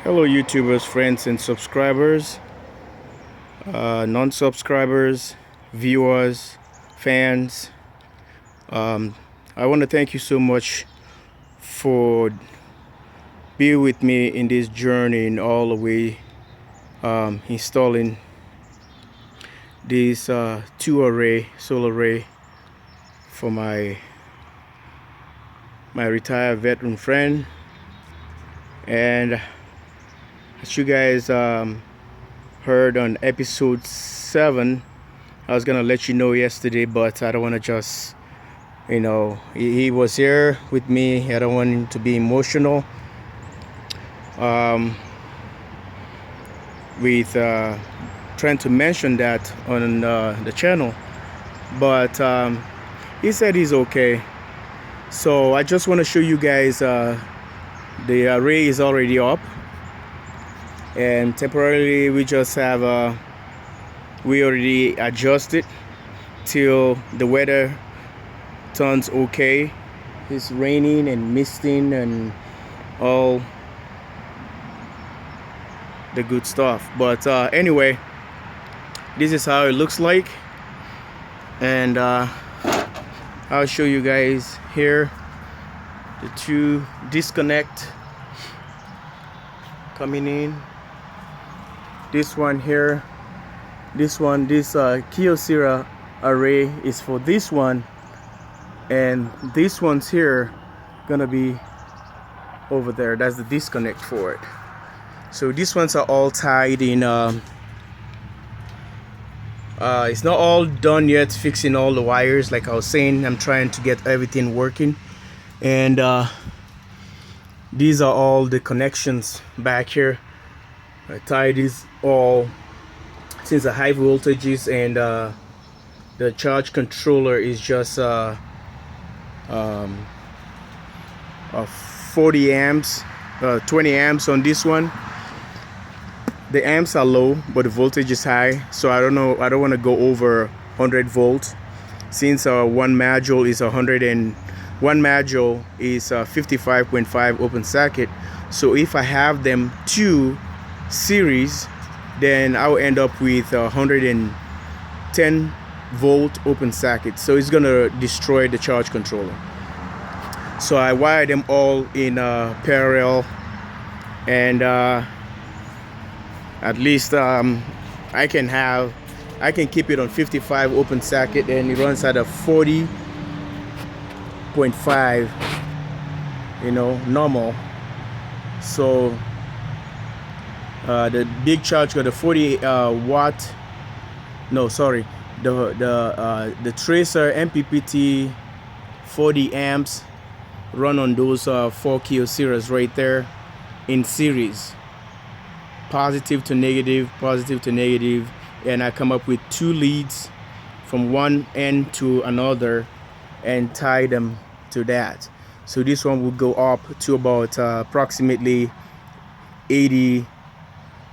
Hello, YouTubers, friends, and subscribers, non-subscribers, viewers, fans. I want to thank you so much for being with me in this journey and all the way installing this two-array solar array for my retired veteran friend. And as you guys heard on episode 7, I was gonna let you know yesterday, but I don't want to just, he was here with me. I don't want him to be emotional with trying to mention that on the channel, but he said he's okay. So I just want to show you guys the array is already up, and temporarily we just have we already adjusted till the weather turns okay. It's raining and misting and all the good stuff, but anyway, this is how it looks like, and I'll show you guys here the two disconnect coming in. This one here, this KYOCERA array is for this one, and this one's here gonna be over there. That's the disconnect for it. So these ones are all tied in. It's not all done yet, fixing all the wires. Like I was saying, I'm trying to get everything working, and these are all the connections back here. I tied these all since the high voltages, and the charge controller is just 40 amps, 20 amps on this one. The amps are low, but the voltage is high, so I don't want to go over 100 volts, since one module is 55.5 open circuit. So if I have them two series, then I'll end up with 110 volt open circuit, so it's gonna destroy the charge controller. So I wired them all in parallel, and at least I can keep it on 55 open circuit, and it runs at a 40.5, normal. So the big charge got a 40 watt. No, sorry, the tracer MPPT 40 amps run on those 4 KYOCERAs right there in series, positive to negative, and I come up with two leads from one end to another and tie them to that. So this one will go up to about approximately 80.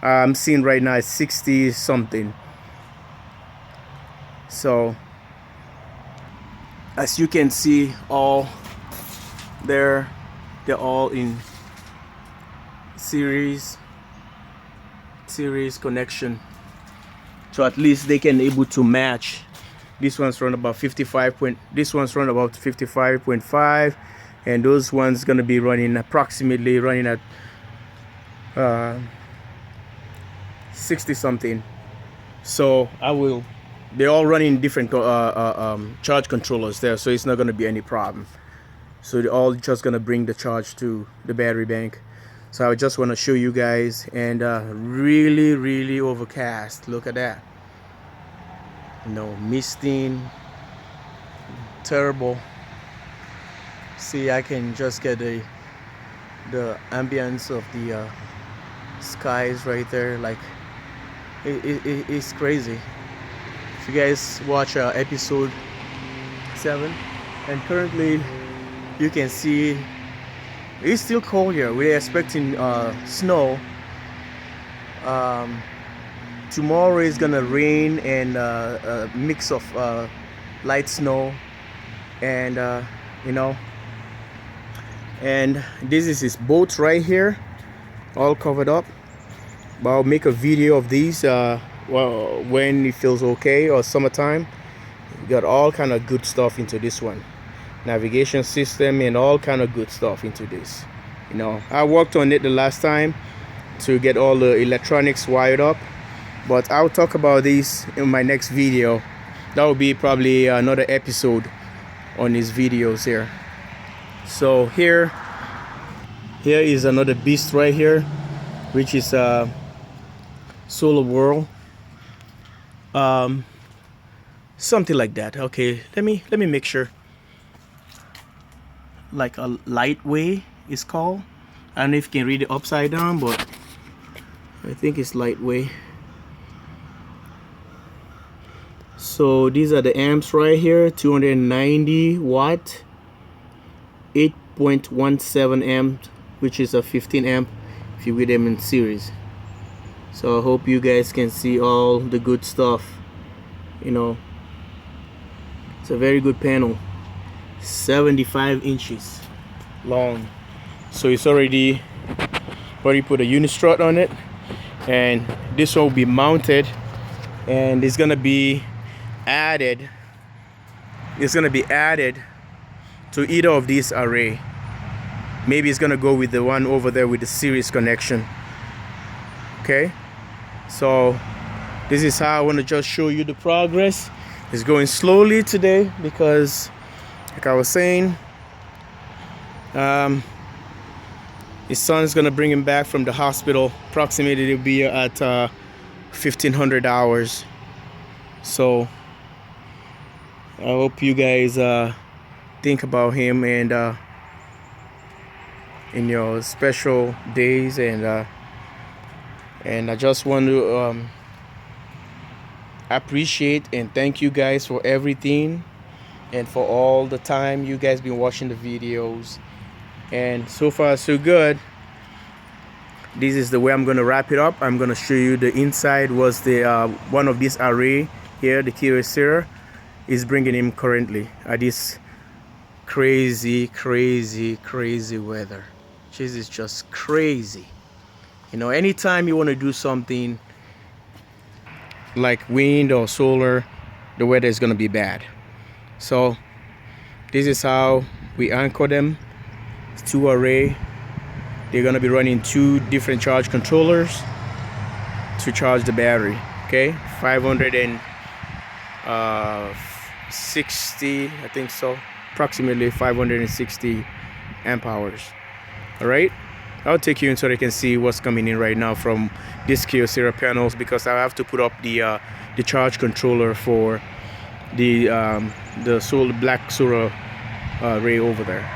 I'm seeing right now 60 something. So as you can see, all they're all in series connection, so at least they can able to match. This one's run about 55.5, and those ones gonna be running approximately at 60 something. So they're all running different charge controllers there, so it's not gonna be any problem. So they're all just gonna bring the charge to the battery bank. So I just want to show you guys, and really overcast. Look at that. Misting, terrible. See, I can just get the ambience of the skies right there. Like it's crazy. If you guys watch episode 7, and currently you can see it's still cold here. We're expecting snow. Tomorrow is gonna rain and a mix of light snow, and and this is his boat right here. all covered up. But I'll make a video of these well, when it feels okay, or summertime. We got all kind of good stuff into this one, navigation system and all kind of good stuff into this. You know, I worked on it the last time to get all the electronics wired up, but I'll talk about this in my next video. That will be probably another episode on these videos here. So here is another beast right here, which is Solar World, something like that. Okay, let me make sure. Like a lightweight is called. I don't know if you can read it upside down, but I think it's lightweight. So these are the amps right here, 290 watt, 8.17 amp, which is a 15 amp if you with them in series. So I hope you guys can see all the good stuff. You know, it's a very good panel, 75 inches long. So it's already put a unit strut on it, and this one will be mounted, and it's gonna be added to either of these array. Maybe it's gonna go with the one over there with the series connection. Okay, so this is how I want to just show you the progress. It's going slowly today because, like I was saying, his son's gonna bring him back from the hospital. Approximately it'll be at 1500 hours. So I hope you guys think about him and in your special days, and I just want to appreciate and thank you guys for everything and for all the time you guys been watching the videos. And so far so good. This is the way I'm gonna wrap it up. I'm gonna show you the inside. Was the one of this array here, the KYOCERA, is bringing him currently at this crazy weather. This is just crazy. You know, anytime you want to do something like wind or solar, the weather is gonna be bad. So this is how we anchor them. 2 array. They're gonna be running 2 different charge controllers to charge the battery. Okay, 560, I think so, approximately 560 amp hours. All right, I'll take you in so they can see what's coming in right now from this KYOCERA panels, because I have to put up the charge controller for the black solar array over there.